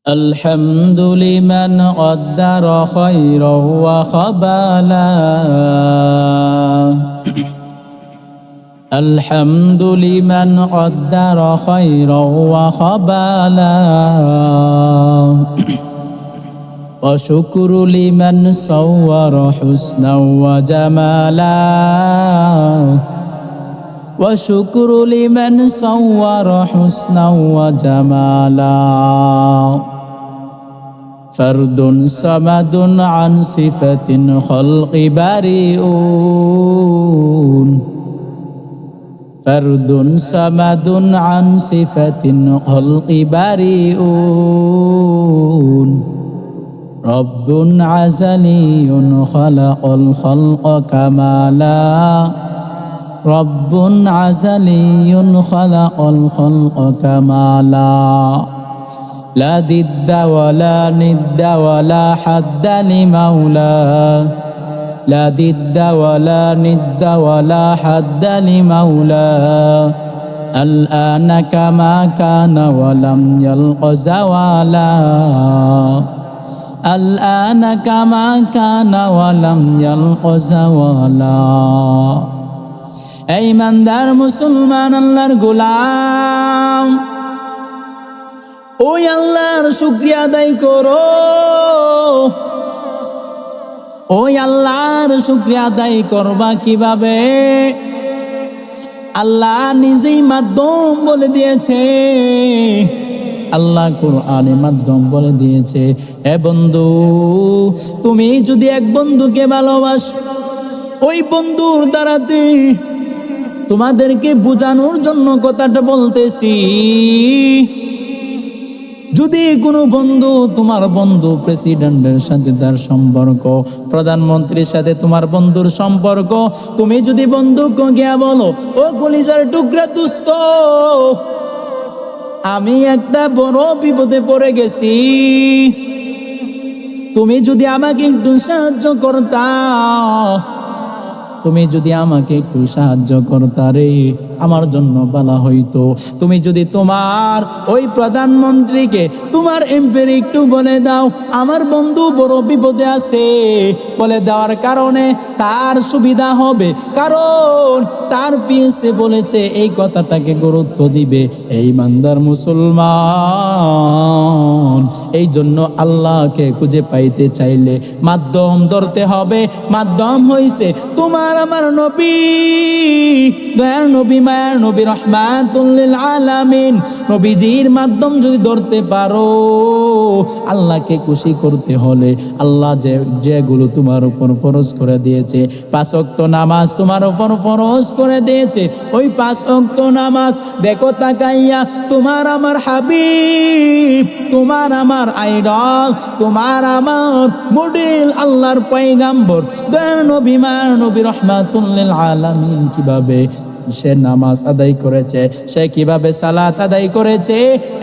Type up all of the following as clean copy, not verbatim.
الحمد لمن قدر خيرا وخبالا الحمد لمن قدر خيرا وخبالا وشكر لمن صور حسنا وجمالا وشكر لمن صور حسنا وجمالا فرد صمد عن صفة خلق بريئون فرد صمد عن صفة خلق بريئون رب عزلي خلق الخلق كمالا رب عزلي خلق الخلق كمالا لا ضد ولا ند ولا حد لمولاه لا ضد ولا ند ولا حد لمولاه الآن كما كان ولم يلق زوالا الآن كما كان ولم يلق زوالا এই ইমানদার মুসলমান আল্লাহর গোলাম ওই আল্লাহর শুকরিয়া আদায় করো ওই আল্লাহর শুকরিয়া আদায় করবা কিভাবে আল্লাহ নিজেই মাধ্যম বলে দিয়েছে আল্লাহ কোরআনে মাধ্যম বলে দিয়েছে এ বন্ধু তুমি যদি এক বন্ধুকে ভালোবাসো ওই বন্ধুর দ্বারাতে তোমাদেরকে বোঝানোর জন্য কথাটা বলতেছি যদি কোনো বন্ধু তোমার বন্ধু প্রেসিডেন্টের সাথে তার সম্পর্ক প্রধানমন্ত্রীর সাথে তোমার বন্ধুর সম্পর্ক তুমি যদি বন্ধুকে গিয়া বলো ও কলিজার টুকরা দোস্ত আমি একটা বড় বিপদে পড়ে গেছি তুমি যদি আমাকে একটু সাহায্য করতা তুমি যদি আমাকে একটু সাহায্য করতা রে আমার জন্য ভালো হইতো তুমি যদি তোমার ওই প্রধানমন্ত্রীকে তোমার এমপির একটু বলে দাও আমার বন্ধু বড় বিপদে আছে বলে দেওয়ার কারণে তার সুবিধা হবে কারণ তার পিছে বলেছে এই কথাটাকে গুরুত্ব দিবে এই ইমানদার মুসলমান এই জন্য আল্লাহকে খুঁজে পাইতে চাইলে মাধ্যম ধরতে হবে মাধ্যম হইছে তোমার আমার নবী দয়ার নবী মায়ার নবী রহমাতুল লিল আলামিন নবীজির মাধ্যম যদি ধরতে পারো আল্লাহকে খুশি করতে হলে আল্লাহ যেগুলো তোমার উপর ফরজ করে দিয়েছে 5 ওয়াক্ত নামাজ তোমার উপর ফরজ করে দিয়েছে ওই 5 ওয়াক্ত নামাজ দেখো তাকাইয়া তোমার আমার হাবিব তোমার আমার আইডল তোমার আমার মডেল আল্লাহর পয়গম্বর দয়ার নবী মায়ার নবী রহমাতুল লিল আলামিন কিভাবে সে নামাজ আদায় করেছে সে কিভাবে সালাত আদায় করেছে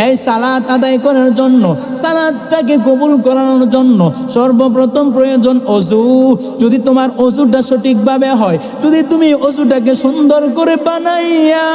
এই সালাত আদায় করার জন্য সালাতটাকে কবুল করানোর জন্য সর্বপ্রথম প্রয়োজন ওযু যদি তোমার ওযুটা সঠিকভাবে হয় যদি তুমি ওযুটাকে সুন্দর করে বানাইয়া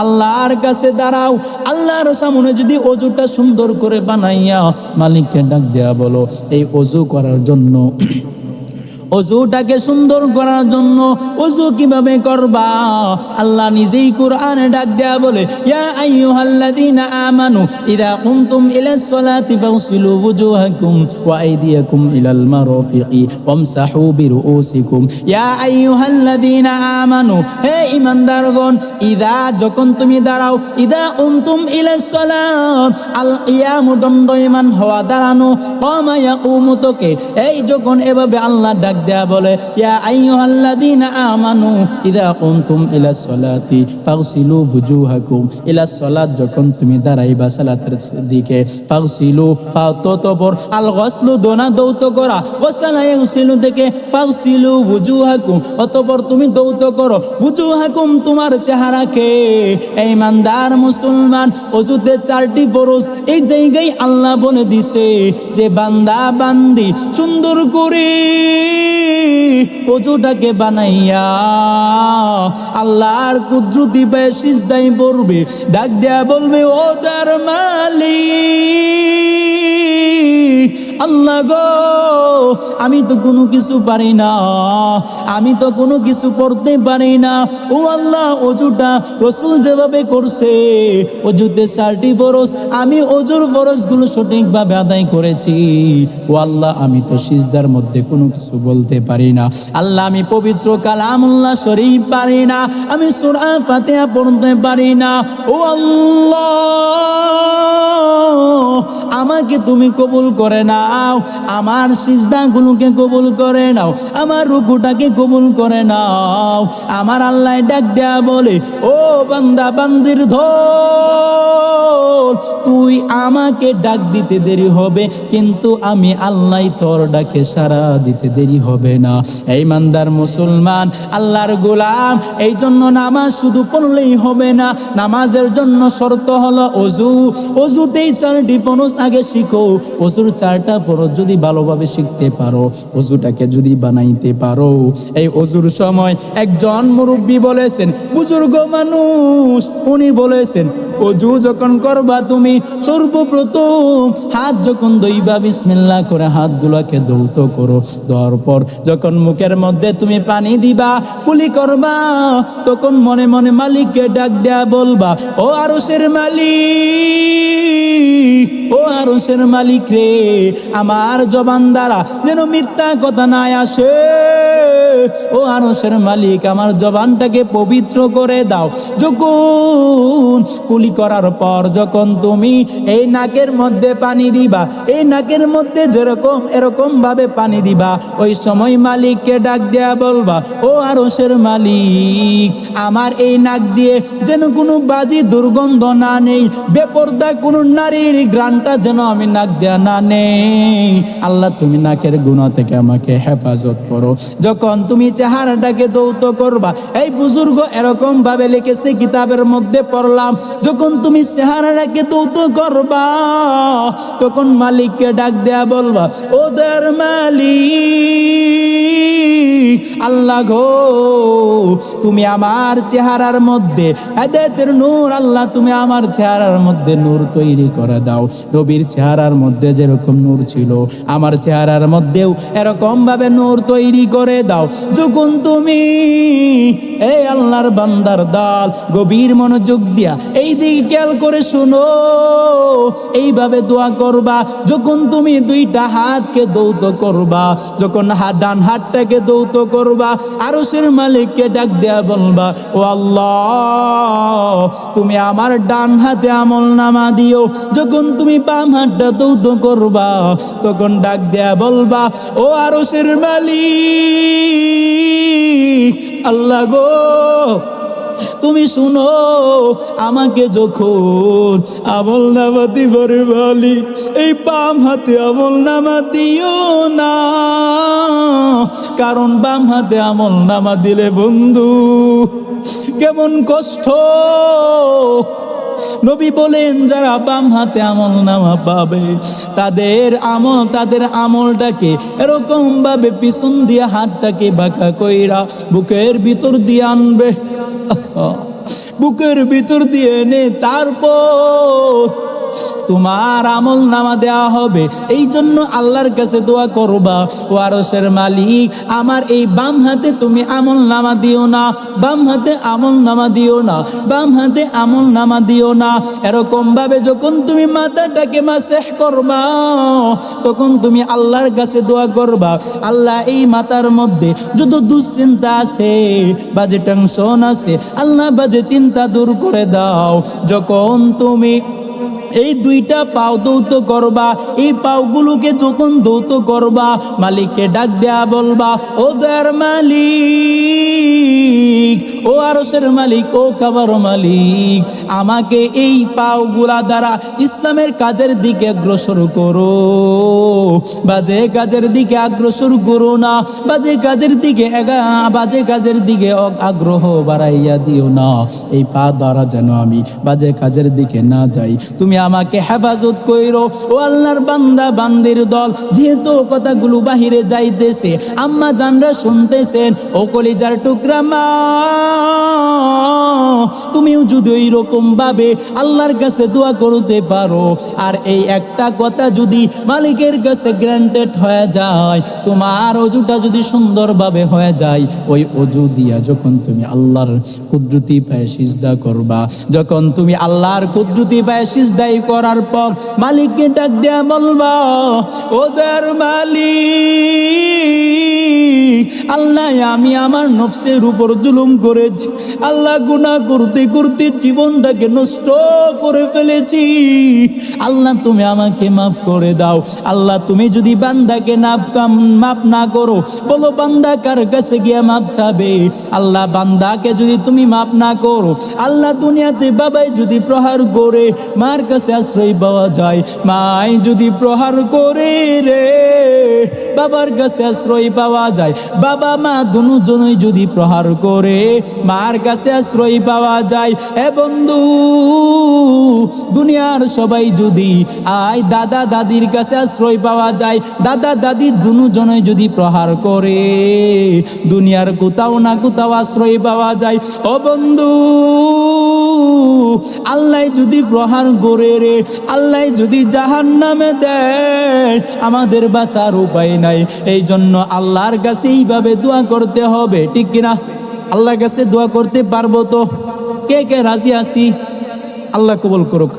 আল্লাহর কাছে দাঁড়াও আল্লাহর সামনে যদি ওযুটা সুন্দর করে বানাইয়া মালিককে ডাক দেয়া বলো এই ওযু করার জন্য ওযুটাকে সুন্দর করার জন্য ওযু কিভাবে করবা আল্লাহ নিজেই কোরআনে ডাক দেয়া বলে ইয়া আইয়ুহাল্লাযীনা আমানু ইযা কুমতুম ইলাস সালাতি ফাগসিলু ওয়ুজুহাকুম ওয়া আইদিয়াকুম ইলাল মারাফিকি ওয়ামসাহু বিরুউসিকুম ইয়া আইয়ুহাল্লাযীনা আমানু হে ঈমানদারগণ ইযা যখন তুমি দাঁড়াও ইযা কুমতুম ইলাস সালাত আল কিয়ামু দণ্ডায়মান হওয়া দাঁড়ানো কামা ইয়াকুমু তোকে এই যখন এভাবে আল্লাহ ডাক দেয়া বলে ইয়া আইয়ুহাল্লাযীনা আমানু ইযা কুমতুম ইলাস সালাতি ফাগসিলু ওয়ুজুহাকুম ইলাস সালাত যখন তুমি দাঁড়াইবা সালাতের দিকে ফাগসিলু ফাততবর আল গসলু দোনা দৌত করা ওয়াসালা ইয়াগসিলু থেকে ফাগসিলু ওয়ুজুহাকুম অতঃপর তুমি দৌত করো ওয়ুজুহাকুম তোমার চেহারাকে এই ইমানদার মুসলমান ওযুতে 4টি ফরজ এই জায়গায় আল্লাহ বলে দিছে যে বান্দা বান্দি সুন্দর করে ওযুটাকে বানাইয়া আল্লাহর কুদরতি পায়ে সিজদায় পড়বে, ডাক দেয়া বলবে ও তার মালিক আল্লাহ গো, আমি তো কোনো কিছু পারি না, আমি তো কোনো কিছু পড়তে পারি না। ও আল্লাহ, অজুটা রাসূল যেভাবে করছে, অজুতে 4টি ফরজ, আমি অজুর ফরজগুলো সঠিকভাবে আদায় করেছি। ও আল্লাহ, আমি তো সিজদার মধ্যে কোনো কিছু বলতে পারি না। আল্লাহ, আমি পবিত্র কালামুল্লাহ শরীফ পারি না, আমি সূরা ফাতিহা পড়তে পারি না। ও আল্লাহ, আমাকে তুমি কবুল করে নাও, আমার সিজদাগুলোকে কবুল করে নাও, আমার রুকুটাকে কবুল করে নাও। আমার আল্লাহ ডাক দেয়া বলে, ও বান্দা বান্দির ধর, তুই আমাকে ডাক দিতে দেরি হবে, কিন্তু আমি আল্লাহ তোর ডাকে সাড়া দিতে দেরি হবে না। এই ইমানদার মুসলমান, আল্লাহর গোলাম, এই জন্য নামাজ শুধু পড়লেই হবে না, নামাজের জন্য শর্ত হলো অজু। অজুতেই 4টি ফরজ আগে শিখো। অজুর 4টা ফরজ যদি ভালোভাবে শিখতে পারো, অজুটাকে যদি বানাইতে পারো, এই অজুর সময় একজন মুরব্বী বলেছেন, বুজুর্গ মানুষ, উনি বলেছেন, অজু যখন করবা তুমি সর্বপ্রথম হাত যখন ধুইবা, বিসমিল্লাহ করে হাতগুলোকে ধৌত করো। দেওয়ার পর যখন মুখের মধ্যে তুমি পানি দিবা, কুলি করবা, তখন মনে মনে মালিককে ডাক দেয়া বলবা, ও আরশের মালিক, ও আরশের মালিক রে, আমার জবান দ্বারা যেন মিথ্যা কথা না আসে। ও আরশের মালিক, আমার জবানটাকে পবিত্র করে দাও। যখন কুলি করার পর যখন তুমি এই নাকের মধ্যে পানি দিবা, এই নাকের মধ্যে যেরকম এরকম ভাবে পানি দিবা, ওই সময় মালিককে ডাক দেয়া বলবা, ও আরশের মালিক, আমার এই নাক দিয়ে যেন কোনো বাজে দুর্গন্ধ না নেই, বেপরদা কোনো নারীর ঘ্রাণটা যেন আমি নাক দেয়া না নেই। আল্লাহ, তুমি নাকের গুনাহ থেকে আমাকে হেফাজত করো। যখন তুমি চেহারাটাকে ধৌত করবা, এই বুজুর্গ এরকম ভাবে লিখেছে কিতাবের মধ্যে পড়লাম, যখন তুমি চেহারাটাকে ধৌত করবা, তখন মালিককে ডাক দেয়া বলবা, ও দয়ার মালিক, আল্লাহ গো, তুমি আমার চেহারার মধ্যে হেদায়েতের নূর, আল্লাহ তুমি আমার চেহারার মধ্যে নূর তৈরি করে দাও। নবীর চেহারার মধ্যে যেরকম নূর ছিল, আমার চেহারার মধ্যেও এরকম ভাবে নূর তৈরি করে দাও। যখন তুমি এই আল্লাহর বান্দার দল গভীর মনোযোগ দিয়া এই দিকে খেয়াল করে শুনো, এইভাবে দোয়া করবা। যখন তুমি 2টা হাতকে ধৌত করবা, যখন ডান হাতটাকে ধৌত করবা, আরশের মালিককে ডাক দেয়া বলবা, ও আল্লাহ, তুমি আমার ডান হাতে আমল নামা দিও। যখন তুমি বাম হাতটা ধৌত করবা, তখন ডাক দেয়া বলবা, ও আরশের মালিক, আল্লাহ গো, তুমি শুনো, আমাকে যখন আমল নামা দিবরে বলি, এই বাম হাতে আমল নামা দিও না, কারণ বাম হাতে আমল নামা দিলে বন্ধু কেমন কষ্ট। নবী বলেন, যারা বাম হাতে আমল নামা পাবে, তাদের আমলটাকে এরকম ভাবে পিছন দিয়ে হাতটাকে বাঁকা কইরা বুকের ভিতর দিয়ে আনবে, বুকের ভিতর দিয়ে এনে তারপর তোমার আমল নামা দেওয়া হবে। এই জন্য আল্লাহর কাছে দোয়া করবা, ও আরশের মালিক, আমার এই বাম হাতে তুমি আমল নামা দিও না, বাম হাতে আমল নামা দিও না, বাম হাতে আমল নামা দিও না। এরকম ভাবে যখন তুমি মাথাটাকে মাসেহ করবা, তখন তুমি আল্লাহর কাছে দোয়া করবা, আল্লাহ, এই মাথার মধ্যে যত দুশ্চিন্তা আছে, বাজে টেনশন আছে, আল্লাহ বাজে চিন্তা দূর করে দাও। যখন তুমি এই 2টা পাও ধৌত করবা, এই পাওগুলোকে যখন ধৌত করবা, মালিককে ডাক দেয়া বলবা, ও দয়ার মালিক, ও আরশের মালিক, ও কাবার মালিক, আমাকে এই পাওগুলা দ্বারা ইসলামের কাজের দিকে অগ্রসর করো, বাজে কাজের দিকে অগ্রসর করো না, বাজে কাজের দিকে আগ্রহ বাড়াইয়া দিও না। এই পা দ্বারা যেন আমি বাজে কাজের দিকে না যাই। তুমি আমাকে হেফাজত কইরো। ও আল্লাহর বান্দা বান্দির দল, যেহেতু কথাগুলো বাহিরে যাইতেছে, আম্মা জানরা শুনতেছেন, ও কলিজার টুকরা মা, তুমিও যদি ওই রকম ভাবে আল্লাহর কাছে দোয়া করতে পারো, আর এই একটা কথা যদি মালিকের কাছে গ্রান্টেড হয়ে যায়, তোমার অজুটা যদি সুন্দরভাবে হয়ে যায়, ওই অজু দিয়া যখন তুমি আল্লাহর কুদরতি পায়ে সিজদা করবা, যখন তুমি আল্লাহর কুদরতি পায়ে সিজদাই করার পর মালিককে ডাক দেয়া বলবা, ওদের মালিক আল্লাহ, আমি আমার নফসের উপর জুলুম করেছি আল্লাহ, গুনাহ করতে করতে জীবনটাকে নষ্ট করে ফেলেছি আল্লাহ, তুমি আমাকে মাফ করে দাও। আল্লাহ, তুমি যদি বান্দাকে মাফ না করো, বলো বান্দা কার কাছে গিয়ে মাফ চাবে? আল্লাহ, বান্দাকে যদি তুমি মাফ না করো, আল্লাহ দুনিয়াতে বাবাই যদি প্রহার করে মার কাছে আশ্রয় পাওয়া যায়, মাই যদি প্রহার করে রে বাবার কাছে আশ্রয় পাওয়া যায়, বাবা মা দুজনই যদি প্রহার করে মার কাছে আশ্রয় পাওয়া যায়, এ বন্ধু দুনিয়ার সবাই যদি দাদা দাদির কাছে আশ্রয় পাওয়া যায়, দাদা দাদি দুজনই যদি প্রহার করে দুনিয়ার কোথাও না কোথাও আশ্রয় পাওয়া যায়, ও বন্ধু আল্লাহ যদি প্রহার করে রে, আল্লাহ যদি জাহান্নামে দেয়, আমাদের বাঁচার উপায় নাই। এই জন্য আল্লাহর কাছে এইভাবে দোয়া করতে হবে, ঠিক কিনা? আল্লাহর কাছে দোয়া করতে পারবো তো? কে কে রাজি আছি? আল্লাহ কবুল করুক।